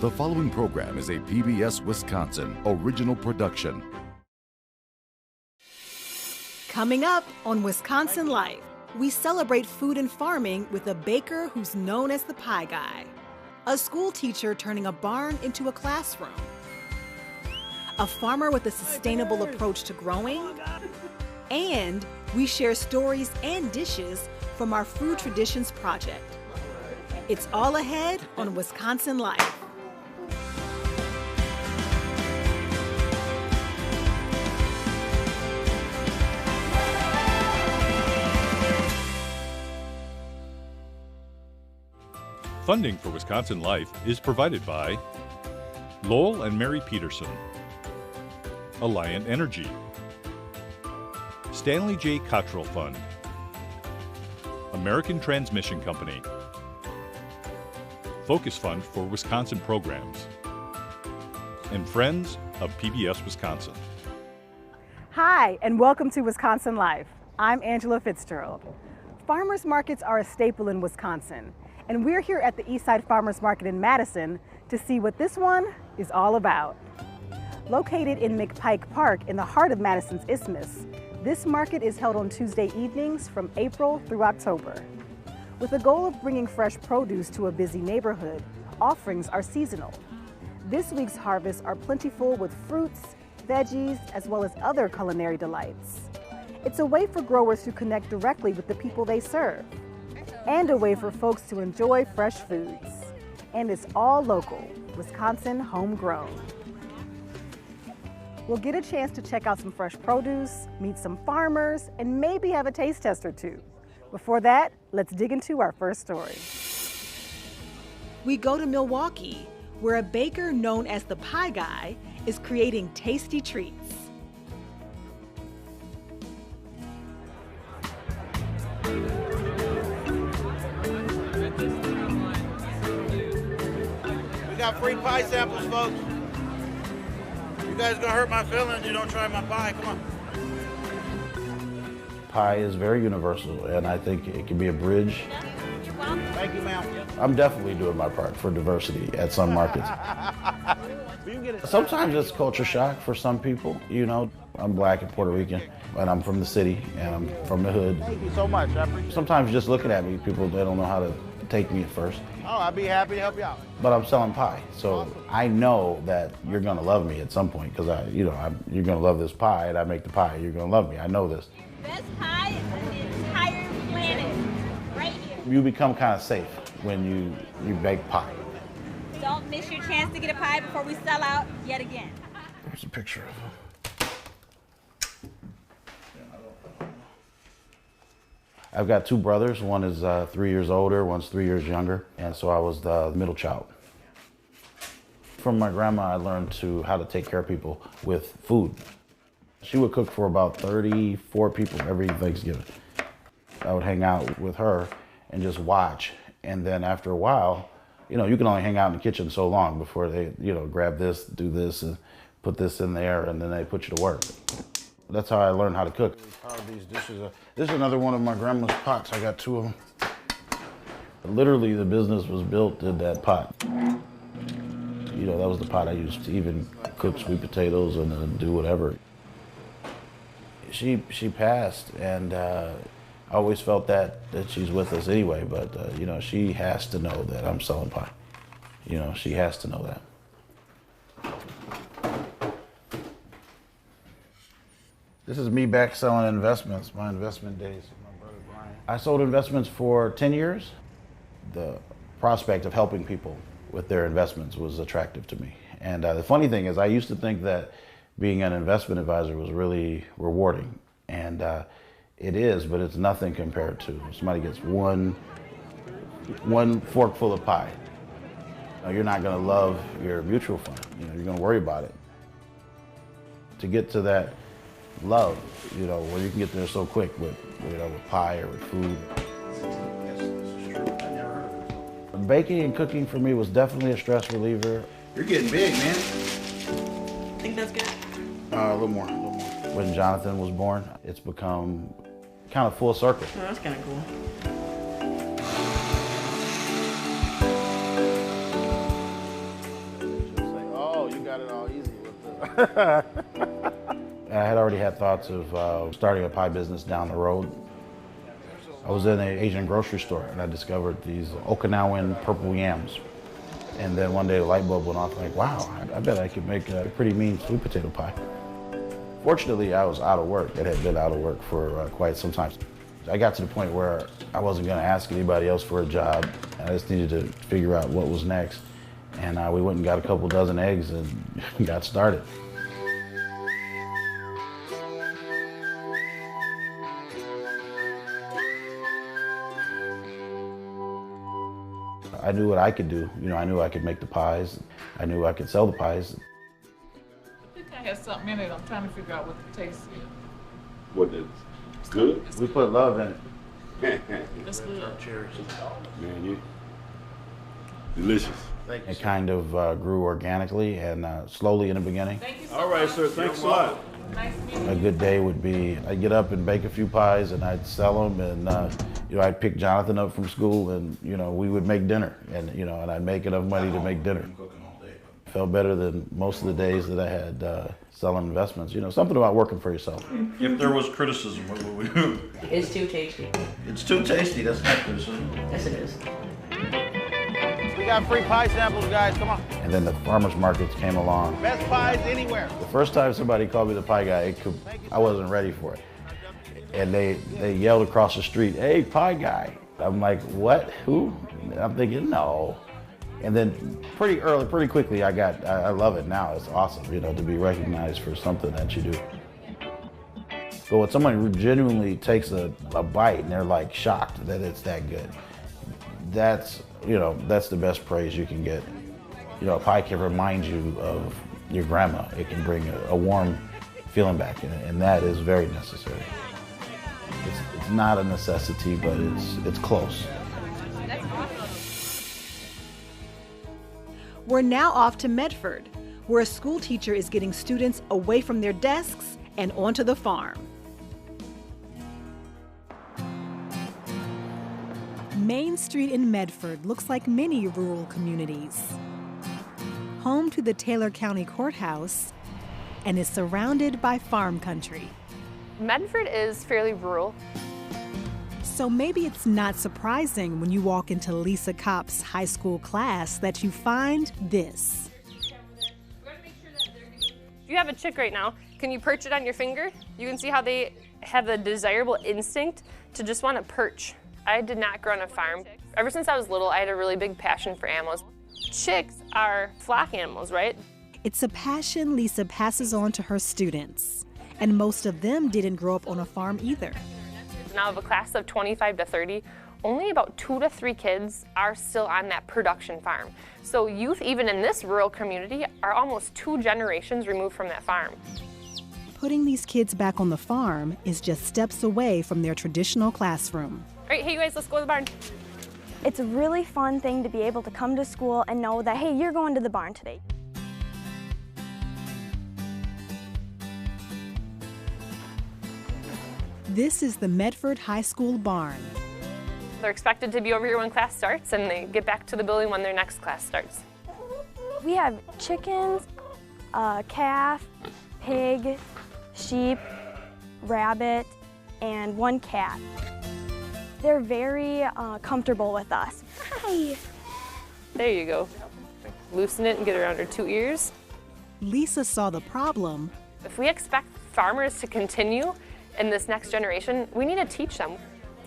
The following program is a PBS Wisconsin original production. Coming up on Wisconsin Life, we celebrate food and farming with a baker who's known as the Pie Guy, a school teacher turning a barn into a classroom, a farmer with a sustainable approach to growing, and we share stories and dishes from our Food Traditions Project. It's all ahead on Wisconsin Life. Funding for Wisconsin Life is provided by Lowell and Mary Peterson, Alliant Energy, Stanley J. Cottrell Fund, American Transmission Company, Focus Fund for Wisconsin Programs, and Friends of PBS Wisconsin. Hi, and welcome to Wisconsin Life. I'm Angela Fitzgerald. Farmers markets are a staple in Wisconsin, and we're here at the Eastside Farmers Market in Madison to see what this one is all about. Located in McPike Park in the heart of Madison's Isthmus, this market is held on Tuesday evenings from April through October. With the goal of bringing fresh produce to a busy neighborhood, offerings are seasonal. This week's harvests are plentiful with fruits, veggies, as well as other culinary delights. It's a way for growers to connect directly with the people they serve, and a way for folks to enjoy fresh foods. And it's all local, Wisconsin homegrown. We'll get a chance to check out some fresh produce, meet some farmers, and maybe have a taste test or two. Before that, let's dig into our first story. We go to Milwaukee, where a baker known as the Pie Guy is creating tasty treats. We got free pie samples, folks. You guys gonna hurt my feelings. You don't try my pie. Come on. Pie is very universal, and I think it can be a bridge. Thank you, ma'am. I'm definitely doing my part for diversity at some markets. Sometimes it's culture shock for some people. You know, I'm Black and Puerto Rican, and I'm from the city, and I'm from the hood. Thank you so much. I appreciate it. Sometimes just looking at me, people, they don't know how to take me at first. Oh, I'd be happy to help you out. But I'm selling pie, so I know that you're gonna love me at some point, because you're gonna love this pie, and I make the pie. You're gonna love me. I know this. Best pie on the entire planet, right here. You become kind of safe when you bake pie. Don't miss your chance to get a pie before we sell out yet again. There's a picture of him. I've got two brothers. One is 3 years older, one's 3 years younger, and so I was the middle child. From my grandma, I learned how to take care of people with food. She would cook for about 34 people every Thanksgiving. I would hang out with her and just watch, and then after a while, you can only hang out in the kitchen so long before they, grab this, do this, and put this in there, and then they put you to work. That's how I learned how to cook. These dishes. This is another one of my grandma's pots. I got two of them. Literally, the business was built in that pot. That was the pot I used to even cook sweet potatoes and do whatever. She passed, and I always felt that she's with us anyway. But she has to know that I'm selling pie. She has to know that. This is me back selling investments, my investment days. My brother Brian. I sold investments for 10 years. The prospect of helping people with their investments was attractive to me. And the funny thing is, I used to think that being an investment advisor was really rewarding. And it is, but it's nothing compared to somebody gets one forkful of pie. You're not gonna love your mutual fund. You're gonna worry about it. To get to that love, where you can get there so quick with pie or with food. Baking and cooking for me was definitely a stress reliever. You're getting big, man. Think that's good? A little more. When Jonathan was born, it's become kind of full circle. Oh, that's kind of cool. I had already had thoughts of starting a pie business down the road. I was in an Asian grocery store and I discovered these Okinawan purple yams. And then one day a light bulb went off, like, wow, I bet I could make a pretty mean sweet potato pie. Fortunately, I was out of work. I had been out of work for quite some time. I got to the point where I wasn't gonna ask anybody else for a job. I just needed to figure out what was next. And we went and got a couple dozen eggs and got started. I knew what I could do. You know, I knew I could make the pies. I knew I could sell the pies. I think I had something in it. I'm trying to figure out what the taste is. What is good? We put love in it. It's good. Man, you delicious. It kind of grew organically and slowly in the beginning. Thank you so All right, much. sir. Thanks a lot. Nice meeting you. A good day would be I'd get up and bake a few pies and I'd sell them, and you know, I'd pick Jonathan up from school and you know, we would make dinner, and you know, and I'd make enough money to make dinner. Felt better than most of the days that I had selling investments. You know, something about working for yourself. If there was criticism, what would we do? It's too tasty. It's too tasty, that's not criticism. Yes, it is. We got free pie samples, guys. Come on. And then the farmers markets came along. Best pies anywhere. The first time somebody called me the pie guy, I wasn't ready for it. And they yelled across the street, "Hey, pie guy." I'm like, what? Who? And I'm thinking, no. And then pretty quickly, I love it now. It's awesome, you know, to be recognized for something that you do. But when someone genuinely takes a bite and they're like shocked that it's that good, that's the best praise you can get. You know, a pie can remind you of your grandma. It can bring a warm feeling back, and that is very necessary. It's not a necessity, but it's close. We're now off to Medford, where a school teacher is getting students away from their desks and onto the farm. Main Street in Medford looks like many rural communities. Home to the Taylor County Courthouse, and is surrounded by farm country. Medford is fairly rural. So maybe it's not surprising when you walk into Lisa Kopp's high school class that you find this. If you have a chick right now, can you perch it on your finger? You can see how they have the desirable instinct to just want to perch. I did not grow on a farm. Ever since I was little, I had a really big passion for animals. Chicks are flock animals, right? It's a passion Lisa passes on to her students, and most of them didn't grow up on a farm either. Now of a class of 25 to 30, only about 2 to 3 kids are still on that production farm. So youth, even in this rural community, are almost 2 generations removed from that farm. Putting these kids back on the farm is just steps away from their traditional classroom. All right, hey you guys, let's go to the barn. It's a really fun thing to be able to come to school and know that, hey, you're going to the barn today. This is the Medford High School barn. They're expected to be over here when class starts, and they get back to the building when their next class starts. We have chickens, a calf, pig, sheep, rabbit, and 1 cat. They're very comfortable with us. Hi. There you go. Loosen it and get around her 2 ears. Lisa saw the problem. If we expect farmers to continue in this next generation, we need to teach them.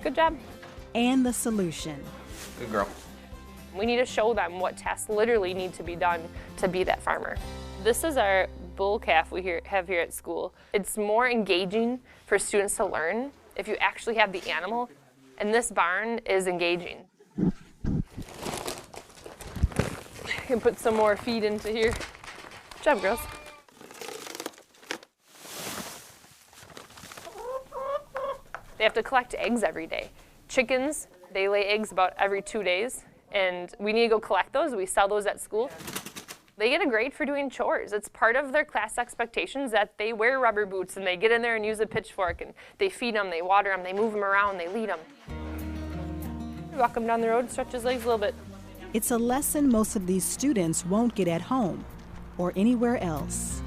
Good job. And the solution. Good girl. We need to show them what tasks literally need to be done to be that farmer. This is our bull calf we have here at school. It's more engaging for students to learn if you actually have the animal, and this barn is engaging. You can put some more feed into here. Good job, girls. They have to collect eggs every day. Chickens, they lay eggs about every 2 days, and we need to go collect those. We sell those at school. They get a grade for doing chores. It's part of their class expectations that they wear rubber boots and they get in there and use a pitchfork, and they feed them, they water them, they move them around, they lead them. Walk them down the road, stretch his legs a little bit. It's a lesson most of these students won't get at home or anywhere else.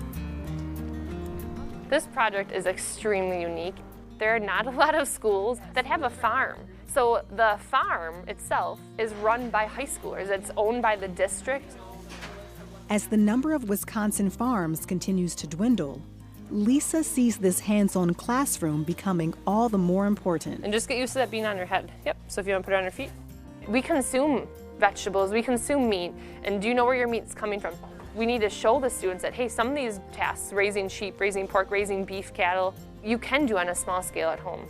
This project is extremely unique. There are not a lot of schools that have a farm. So the farm itself is run by high schoolers. It's owned by the district. As the number of Wisconsin farms continues to dwindle, Lisa sees this hands-on classroom becoming all the more important. And just get used to that being on your head. Yep, so if you want to put it on your feet. We consume vegetables, we consume meat, and do you know where your meat's coming from? We need to show the students that, hey, some of these tasks, raising sheep, raising pork, raising beef cattle, you can do on a small scale at home.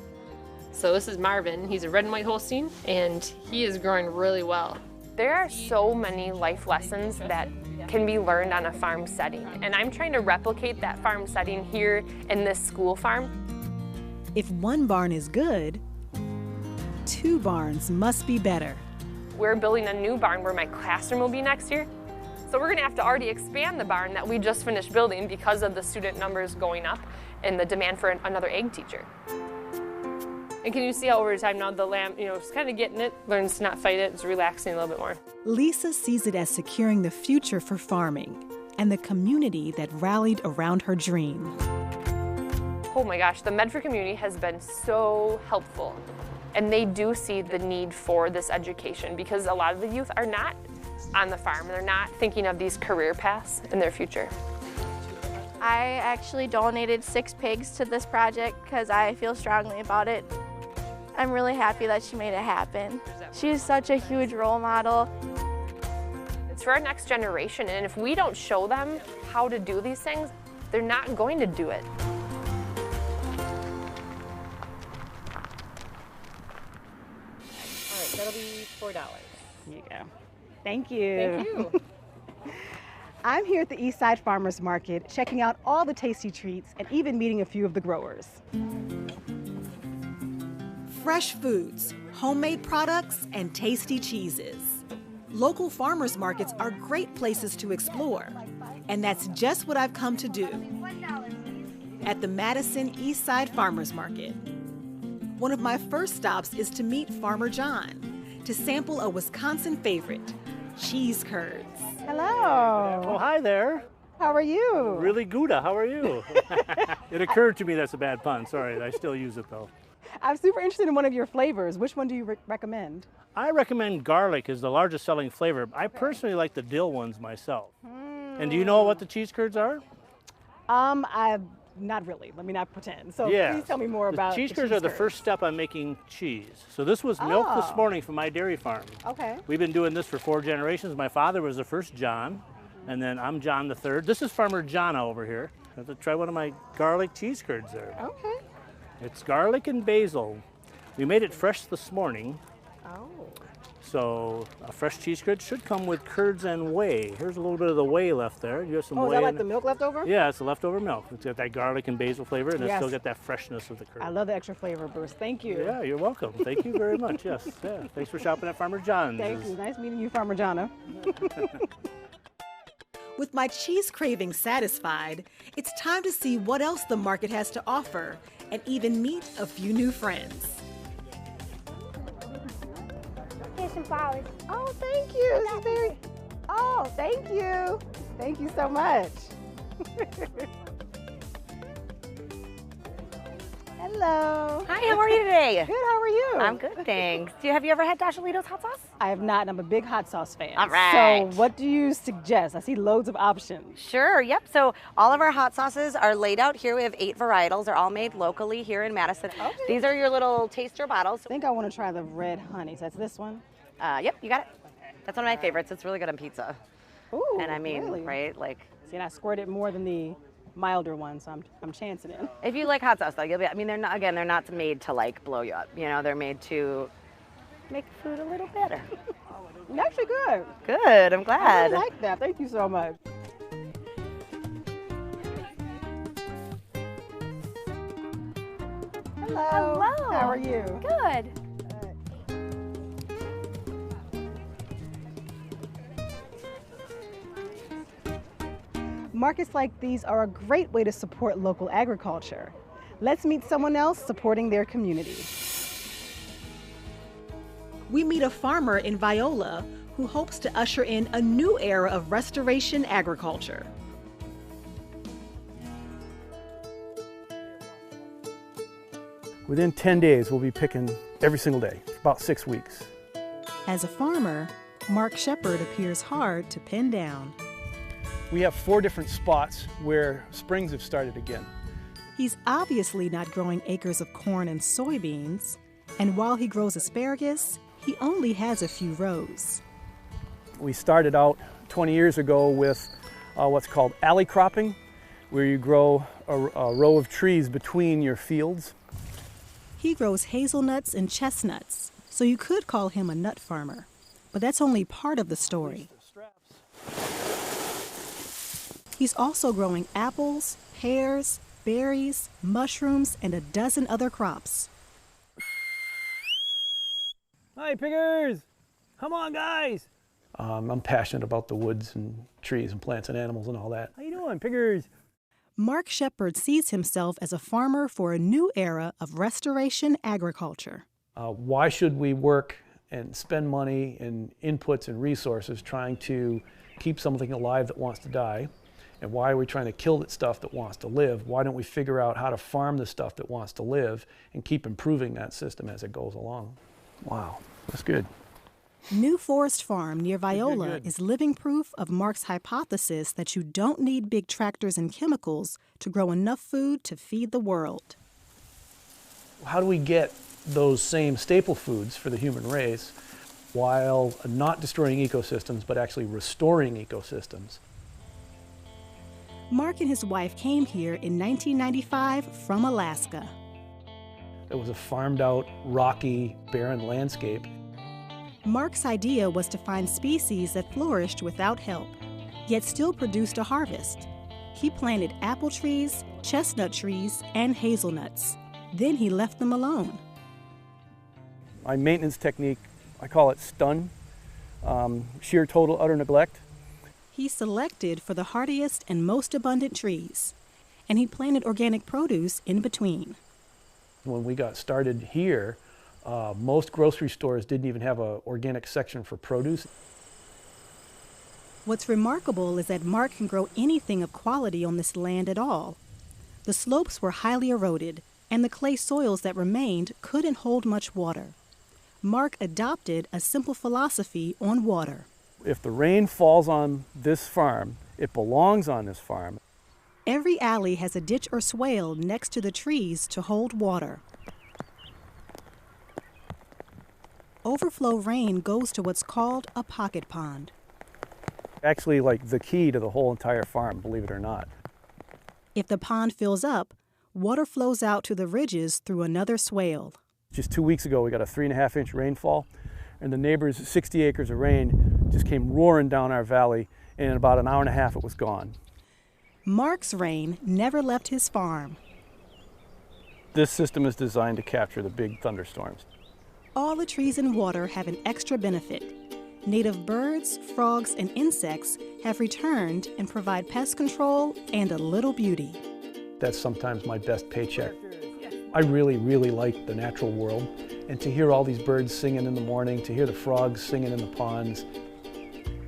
So this is Marvin. He's a red and white Holstein, and he is growing really well. There are so many life lessons that can be learned on a farm setting, and I'm trying to replicate that farm setting here in this school farm. If one barn is good, 2 barns must be better. We're building a new barn where my classroom will be next year. So we're gonna have to already expand the barn that we just finished building because of the student numbers going up and the demand for another ag teacher. And can you see how over time now the lamb, is kind of getting it, learns to not fight it, it's relaxing a little bit more. Lisa sees it as securing the future for farming and the community that rallied around her dream. Oh my gosh, the Medford community has been so helpful. And they do see the need for this education because a lot of the youth are not on the farm. They're not thinking of these career paths in their future. I actually donated 6 pigs to this project because I feel strongly about it. I'm really happy that she made it happen. She's such a huge role model. It's for our next generation, and if we don't show them how to do these things, they're not going to do it. All right, that'll be $4. Here you go. Thank you. Thank you. I'm here at the Eastside Farmers Market, checking out all the tasty treats and even meeting a few of the growers. Fresh foods, homemade products, and tasty cheeses. Local farmers markets are great places to explore, and that's just what I've come to do at the Madison Eastside Farmers Market. One of my first stops is to meet Farmer John to sample a Wisconsin favorite, cheese curds. Hello. Oh, hi there. How are you? Really Gouda, how are you? It occurred to me that's a bad pun. Sorry, I still use it though. I'm super interested in one of your flavors. Which one do you recommend? I recommend garlic is the largest selling flavor. I personally like the dill ones myself. And do you know what the cheese curds are? Not really. Let me not pretend. So yeah. Please tell me more about cheese curds are the first step on making cheese. So this was milk this morning from my dairy farm. Okay. We've been doing this for 4 generations. My father was the first John, and then I'm John the third. This is Farmer John over here. Have to try one of my garlic cheese curds there. Okay. It's garlic and basil. We made it fresh this morning. Oh. So a fresh cheese curd should come with curds and whey. Here's a little bit of the whey left there. You have some whey. Is that like the milk left over? Yeah, it's the leftover milk. It's got that garlic and basil flavor, and yes. it still got that freshness of the curd. I love the extra flavor, Bruce. Thank you. Yeah, you're welcome. Thank you very much. Yes. Yeah. Thanks for shopping at Farmer John's. Thank you. Nice meeting you, Farmer Jonna. With my cheese craving satisfied, it's time to see what else the market has to offer and even meet a few new friends. Here's some flowers. Oh, thank you. Oh, thank you. Thank you so much. Hello. Hi, how are you today? Good, how are you? I'm good, thanks. Have you ever had Dashalito's hot sauce? I have not, and I'm a big hot sauce fan. All right. So what do you suggest? I see loads of options. Sure, yep. So all of our hot sauces are laid out here. We have 8 varietals. They're all made locally here in Madison. Okay. These are your little taster bottles. I think I want to try the red honey. So that's this one? Yep, you got it. That's one of my favorites. It's really good on pizza. Ooh, and I mean, really? Right? Like. See, and I squirt it more than the milder one, so I'm chancing it. If you like hot sauce, though, you'll be. I mean, they're not made to like blow you up. You know, they're made to make food a little better. Actually, good. Good. I'm glad. I really like that. Thank you so much. Hello. Hello. How are you? Good. Markets like these are a great way to support local agriculture. Let's meet someone else supporting their community. We meet a farmer in Viola who hopes to usher in a new era of restoration agriculture. Within 10 days, we'll be picking every single day, about 6 weeks. As a farmer, Mark Shepard appears hard to pin down. We have 4 different spots where springs have started again. He's obviously not growing acres of corn and soybeans, and while he grows asparagus, he only has a few rows. We started out 20 years ago with what's called alley cropping, where you grow a row of trees between your fields. He grows hazelnuts and chestnuts, so you could call him a nut farmer. But that's only part of the story. He's also growing apples, pears, berries, mushrooms, and a dozen other crops. Hi, piggers! Come on, guys! I'm passionate about the woods and trees and plants and animals and all that. How you doing, piggers? Mark Shepard sees himself as a farmer for a new era of restoration agriculture. Why should we work and spend money and inputs and resources trying to keep something alive that wants to die? And why are we trying to kill that stuff that wants to live? Why don't we figure out how to farm the stuff that wants to live and keep improving that system as it goes along? Wow, that's good. New Forest Farm near Viola is living proof of Mark's hypothesis that you don't need big tractors and chemicals to grow enough food to feed the world. How do we get those same staple foods for the human race while not destroying ecosystems but actually restoring ecosystems? Mark and his wife came here in 1995 from Alaska. It was a farmed out, rocky, barren landscape. Mark's idea was to find species that flourished without help, yet still produced a harvest. He planted apple trees, chestnut trees, and hazelnuts. Then he left them alone. My maintenance technique, I call it stun, sheer total utter neglect. He selected for the hardiest and most abundant trees, and he planted organic produce in between. When we got started here, most grocery stores didn't even have an organic section for produce. What's remarkable is that Mark can grow anything of quality on this land at all. The slopes were highly eroded, and the clay soils that remained couldn't hold much water. Mark adopted a simple philosophy on water. If the rain falls on this farm, it belongs on this farm. Every alley has a ditch or swale next to the trees to hold water. Overflow rain goes to what's called a pocket pond. Actually, like the key to the whole entire farm, believe it or not. If the pond fills up, water flows out to the ridges through another swale. Just 2 weeks ago, we got a 3.5-inch rainfall, and the neighbor's 60 acres of rain just came roaring down our valley, and in about an hour and a half, it was gone. Mark's rain never left his farm. This system is designed to capture the big thunderstorms. All the trees and water have an extra benefit. Native birds, frogs, and insects have returned and provide pest control and a little beauty. That's sometimes my best paycheck. I really, really like the natural world, and to hear all these birds singing in the morning, to hear the frogs singing in the ponds.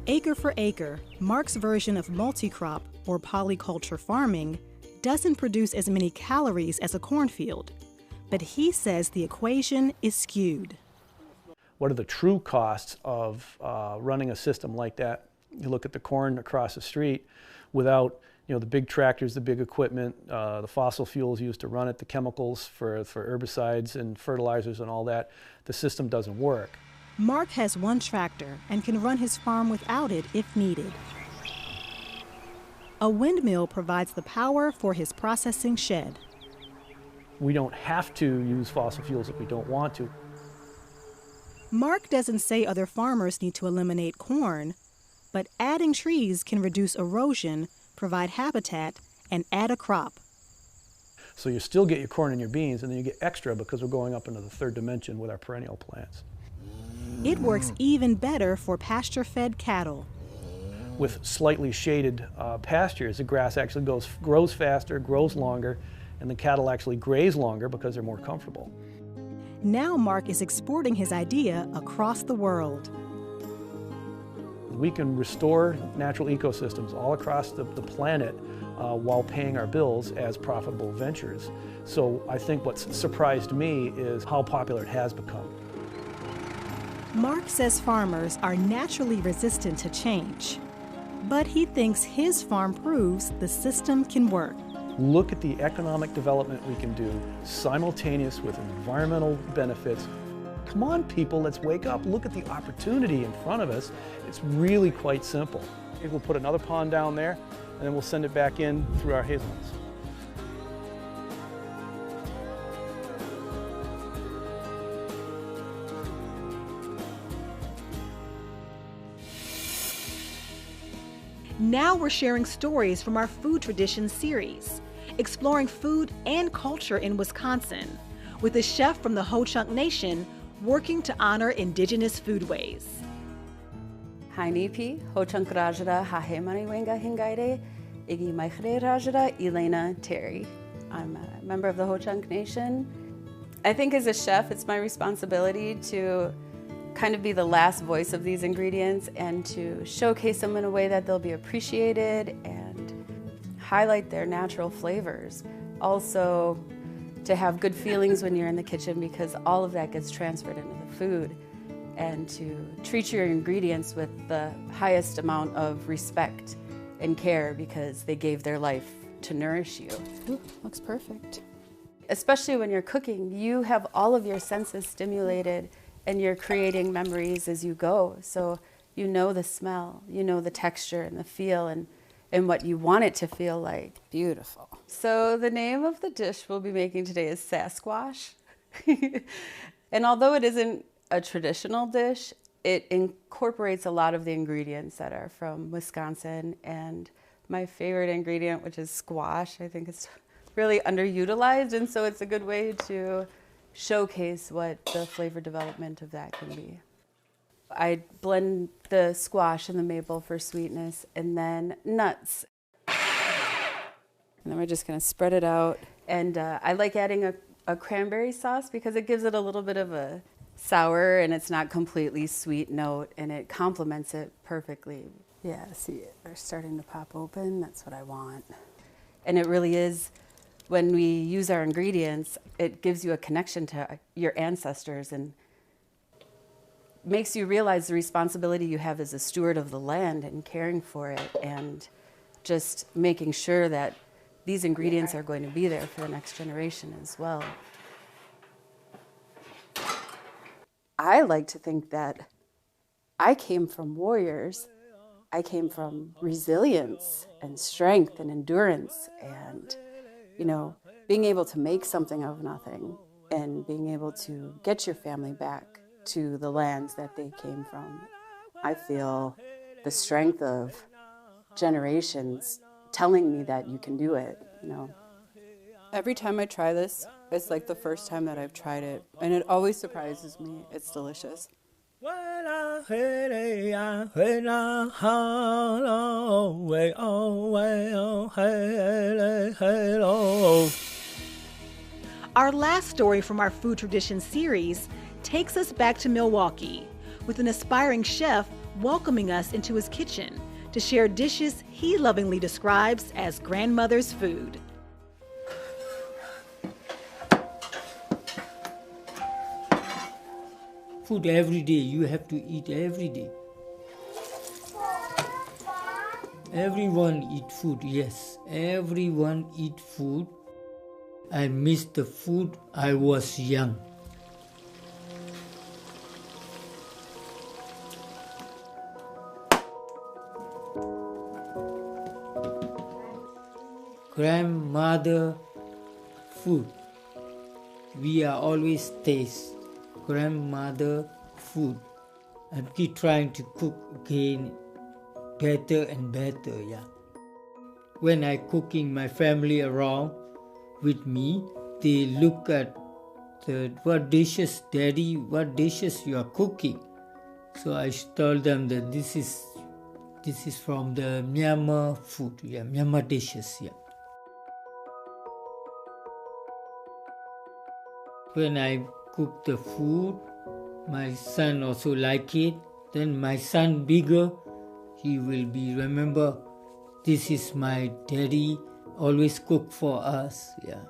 Acre for acre, Mark's version of multi-crop or polyculture farming doesn't produce as many calories as a cornfield, but he says the equation is skewed. What are the true costs of running a system like that? You look at the corn across the street without the big tractors, the big equipment, the fossil fuels used to run it, the chemicals for herbicides and fertilizers and all that, the system doesn't work. Mark has one tractor and can run his farm without it if needed. A windmill provides the power for his processing shed. We don't have to use fossil fuels if we don't want to. Mark doesn't say other farmers need to eliminate corn, but adding trees can reduce erosion, provide habitat, and add a crop. So you still get your corn and your beans, and then you get extra because we're going up into the third dimension with our perennial plants. It works even better for pasture-fed cattle. With slightly shaded pastures, the grass actually grows faster, grows longer, and the cattle actually graze longer because they're more comfortable. Now Mark is exporting his idea across the world. We can restore natural ecosystems all across the planet while paying our bills as profitable ventures. So I think what's surprised me is how popular it has become. Mark says farmers are naturally resistant to change, but he thinks his farm proves the system can work. Look at the economic development we can do simultaneous with environmental benefits. Come on, people, let's wake up. Look at the opportunity in front of us. It's really quite simple. I think we'll put another pond down there, and then we'll send it back in through our hazelnuts. Now we're sharing stories from our Food Traditions series, exploring food and culture in Wisconsin, with a chef from the Ho-Chunk Nation working to honor indigenous foodways. Hainipi, Ho-Chunk Rajara, Hahemani Wenga Hingaire, Igi Maichre Rajara, Elena Terry. I'm a member of the Ho-Chunk Nation. I think as a chef, it's my responsibility to kind of be the last voice of these ingredients and to showcase them in a way that they'll be appreciated and highlight their natural flavors. Also, to have good feelings when you're in the kitchen, because all of that gets transferred into the food, and to treat your ingredients with the highest amount of respect and care because they gave their life to nourish you. Ooh, looks perfect. Especially when you're cooking, you have all of your senses stimulated and you're creating memories as you go. So you know the smell, you know the texture and the feel and what you want it to feel like. Beautiful. So the name of the dish we'll be making today is Sasquatch. And although it isn't a traditional dish, it incorporates a lot of the ingredients that are from Wisconsin. And my favorite ingredient, which is squash, I think it's really underutilized, and so it's a good way to showcase what the flavor development of that can be. I blend the squash and the maple for sweetness, and then nuts. And then we're just gonna spread it out. And I like adding a cranberry sauce because it gives it a little bit of a sour and it's not completely sweet note, and it complements it perfectly. Yeah, see, they're starting to pop open. That's what I want. And it really is, when we use our ingredients, it gives you a connection to your ancestors and makes you realize the responsibility you have as a steward of the land and caring for it, and just making sure that these ingredients are going to be there for the next generation as well. I like to think that I came from warriors. I came from resilience and strength and endurance, and you know, being able to make something out of nothing and being able to get your family back to the lands that they came from. I feel the strength of generations telling me that you can do it, you know. Every time I try this, it's like the first time that I've tried it, and it always surprises me. It's delicious. Our last story from our Food Traditions series takes us back to Milwaukee, with an aspiring chef welcoming us into his kitchen to share dishes he lovingly describes as grandmother's food. Food every day, you have to eat every day. Everyone eat food, yes. Everyone eat food. I miss the food I was young. Grandmother food. We are always taste grandmother food. I keep trying to cook again better and better, yeah. When I cooking my family around with me, they look at what dishes, Daddy, what dishes you are cooking. So I told them that this is from the Myanmar food, yeah, Myanmar dishes, yeah. When I cook the food, my son also like it. Then my son bigger, he will be remember this is my daddy, always cook for us. Yeah.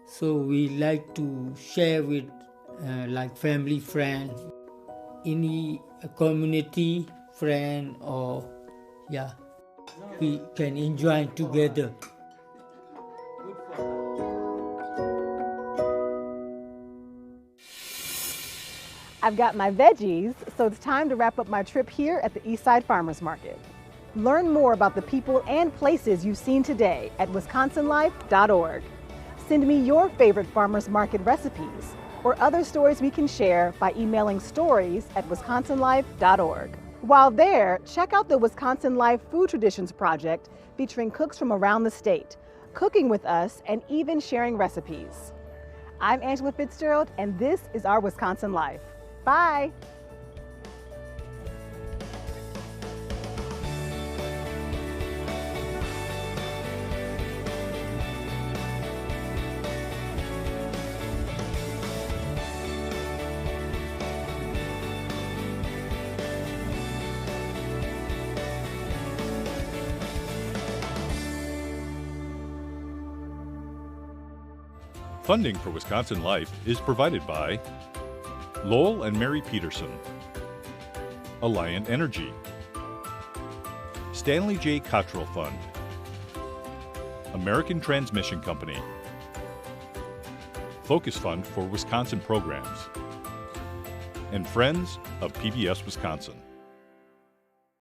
So we like to share with like family, friend, any community friend, or yeah, we can enjoy together. I've got my veggies, so it's time to wrap up my trip here at the Eastside Farmers Market. Learn more about the people and places you've seen today at wisconsinlife.org. Send me your favorite farmers market recipes or other stories we can share by emailing stories@wisconsinlife.org. While there, check out the Wisconsin Life Food Traditions Project, featuring cooks from around the state, cooking with us and even sharing recipes. I'm Angela Fitzgerald, and this is our Wisconsin Life. Bye. Funding for Wisconsin Life is provided by Lowell and Mary Peterson, Alliant Energy, Stanley J. Cottrell Fund, American Transmission Company, Focus Fund for Wisconsin Programs, and Friends of PBS Wisconsin.